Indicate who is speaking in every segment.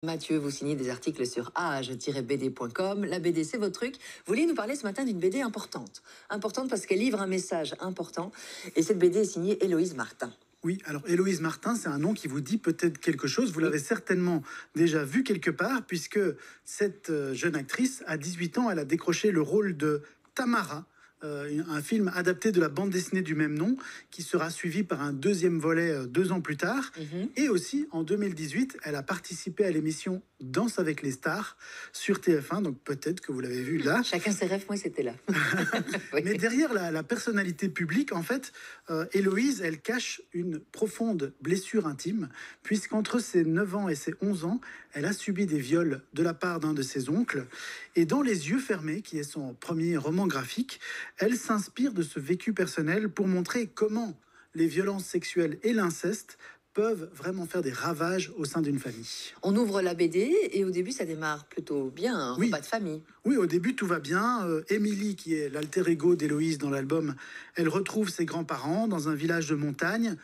Speaker 1: Mathieu, vous signez des articles sur age-bd.com. La BD, c'est votre truc. Vous vouliez nous parler ce matin d'une BD importante. Importante parce qu'elle livre un message important. Et cette BD est signée Héloïse Martin.
Speaker 2: Oui, alors Héloïse Martin, c'est un nom qui vous dit peut-être quelque chose. Vous l'avez certainement déjà vu quelque part, puisque cette jeune actrice, à 18 ans, elle a décroché le rôle de Tamara, un film adapté de la bande dessinée du même nom, qui sera suivi par un deuxième volet 2 ans plus tard. Et aussi, en 2018, elle a participé à l'émission Danse avec les stars sur TF1, donc peut-être que vous l'avez vu là.
Speaker 1: Chacun ses rêves, moi c'était là. Oui.
Speaker 2: Mais derrière la personnalité publique, en fait, Héloïse, elle cache une profonde blessure intime, puisqu'entre ses 9 ans et ses 11 ans, elle a subi des viols de la part d'un de ses oncles. Et dans Les yeux fermés, qui est son premier roman graphique, elle s'inspire de ce vécu personnel pour montrer comment les violences sexuelles et l'inceste peuvent vraiment faire des ravages au sein d'une famille.
Speaker 1: On ouvre la BD et au début ça démarre plutôt bien, un
Speaker 2: Oui.
Speaker 1: repas de famille.
Speaker 2: Oui, au début, tout va bien. Émilie, qui est l'alter ego d'Héloïse dans l'album, elle retrouve ses grands-parents dans un village de montagne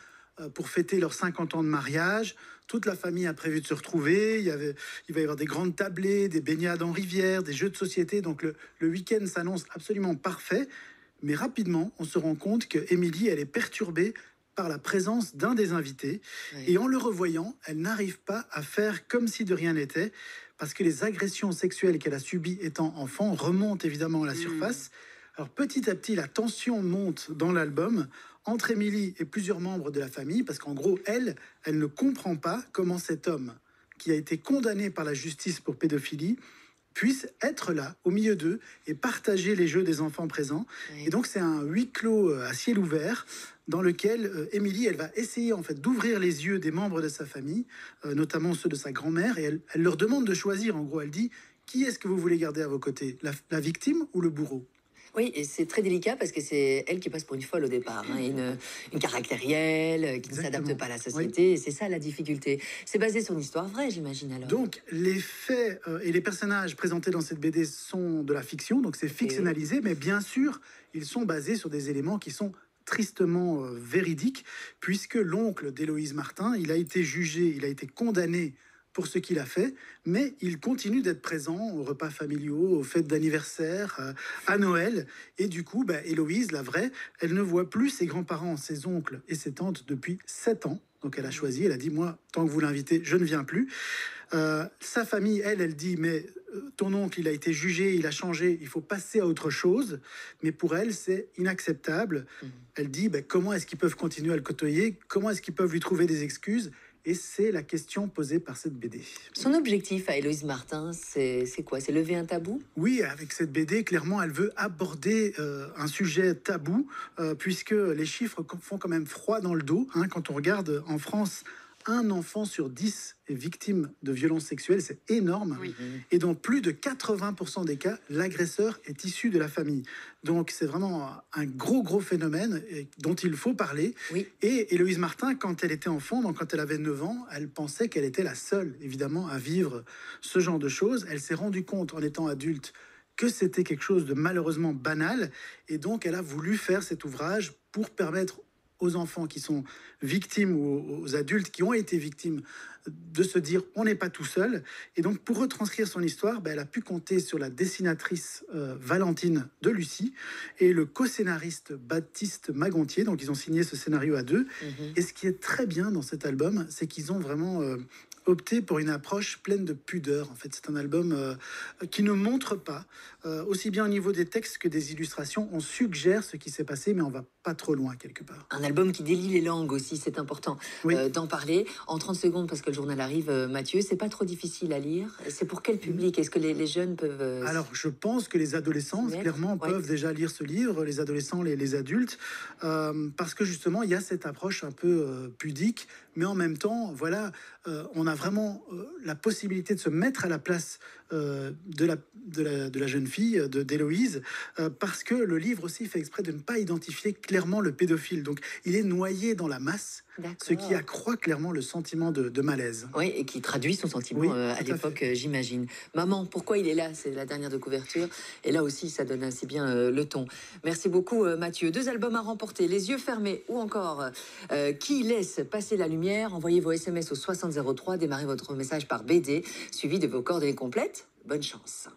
Speaker 2: pour fêter leurs 50 ans de mariage. Toute la famille a prévu de se retrouver. Il va y avoir des grandes tablées, des baignades en rivière, des jeux de société. Donc le week-end s'annonce absolument parfait. Mais rapidement, on se rend compte que Émilie, elle est perturbée par la présence d'un des invités.
Speaker 1: Oui.
Speaker 2: Et en le revoyant, elle n'arrive pas à faire comme si de rien n'était, parce que les agressions sexuelles qu'elle a subies étant enfant remontent évidemment à la surface. Alors petit à petit, la tension monte dans l'album entre Émilie et plusieurs membres de la famille, parce qu'en gros, elle ne comprend pas comment cet homme, qui a été condamné par la justice pour pédophilie, puisse être là, au milieu d'eux, et partager les jeux des enfants présents.
Speaker 1: Oui.
Speaker 2: Et donc c'est un huis clos à ciel ouvert, dans lequel Émilie, elle va essayer en fait d'ouvrir les yeux des membres de sa famille, notamment ceux de sa grand-mère, et elle leur demande de choisir. En gros, elle dit: qui est-ce que vous voulez garder à vos côtés, la victime ou le bourreau?
Speaker 1: Oui, et c'est très délicat parce que c'est elle qui passe pour une folle au départ, hein, une caractérielle qui ne
Speaker 2: Exactement.
Speaker 1: s'adapte pas à la société. Et c'est ça la difficulté. C'est basé sur une histoire vraie, j'imagine alors.
Speaker 2: Donc, les faits et les personnages présentés dans cette BD sont de la fiction, donc c'est fictionnalisé, mais bien sûr, ils sont basés sur des éléments qui sont tristement véridiques, puisque l'oncle d'Héloïse Martin, il a été jugé, il a été condamné pour ce qu'il a fait, mais il continue d'être présent aux repas familiaux, aux fêtes d'anniversaire, à Noël. Et du coup, Héloïse, la vraie, elle ne voit plus ses grands-parents, ses oncles et ses tantes depuis 7 ans. Donc elle a choisi, elle a dit: moi, tant que vous l'invitez, je ne viens plus. Sa famille, elle dit: mais ton oncle, il a été jugé, il a changé, il faut passer à autre chose. Mais pour elle, c'est inacceptable. Elle dit: comment est-ce qu'ils peuvent continuer à le côtoyer? Comment est-ce qu'ils peuvent lui trouver des excuses? Et c'est la question posée par cette BD.
Speaker 1: Son objectif à Héloïse Martin, c'est quoi? C'est lever un tabou?
Speaker 2: Oui, avec cette BD, clairement, elle veut aborder un sujet tabou, puisque les chiffres font quand même froid dans le dos. Hein, quand on regarde en France, un enfant sur 10 est victime de violences sexuelles, c'est énorme.
Speaker 1: Oui.
Speaker 2: Et dans plus de 80% des cas, l'agresseur est issu de la famille. Donc c'est vraiment un gros phénomène dont il faut parler.
Speaker 1: Oui.
Speaker 2: Et Héloïse Martin, quand elle était enfant, donc quand elle avait 9 ans, elle pensait qu'elle était la seule, évidemment, à vivre ce genre de choses. Elle s'est rendue compte, en étant adulte, que c'était quelque chose de malheureusement banal. Et donc elle a voulu faire cet ouvrage pour permettre aux enfants qui sont victimes ou aux adultes qui ont été victimes de se dire: on n'est pas tout seul. Et donc pour retranscrire son histoire, elle a pu compter sur la dessinatrice Valentine de Lucie et le co-scénariste Baptiste Magontier. Donc ils ont signé ce scénario à deux. Et ce qui est très bien dans cet album, c'est qu'ils ont vraiment opté pour une approche pleine de pudeur. En fait, c'est un album qui ne montre pas, aussi bien au niveau des textes que des illustrations. On suggère ce qui s'est passé, mais on va pas trop loin quelque part.
Speaker 1: Un album qui délie les langues aussi, c'est important d'en parler. En 30 secondes, parce que le journal arrive, Mathieu, c'est pas trop difficile à lire. C'est pour quel public? Est-ce que les jeunes peuvent...
Speaker 2: Alors, je pense que les adolescents, clairement, peuvent déjà lire ce livre, les adolescents, les adultes, parce que justement, il y a cette approche un peu pudique, mais en même temps, voilà, on a vraiment la possibilité de se mettre à la place de la jeune fille, d'Héloïse, parce que le livre aussi fait exprès de ne pas identifier clairement le pédophile. Donc, il est noyé dans la masse. ce qui
Speaker 1: D'accord.
Speaker 2: accroît clairement le sentiment de malaise.
Speaker 1: Oui, et qui traduit son sentiment
Speaker 2: Oui,
Speaker 1: à
Speaker 2: tout à
Speaker 1: l'époque,
Speaker 2: fait.
Speaker 1: j'imagine. Maman, pourquoi il est là? C'est la dernière de couverture. Et là aussi, ça donne assez bien le ton. Merci beaucoup, Mathieu. 2 albums à remporter, Les yeux fermés ou encore Qui laisse passer la lumière. Envoyez vos SMS au 6003, démarrez votre message par BD, suivi de vos coordonnées complètes. Bonne chance.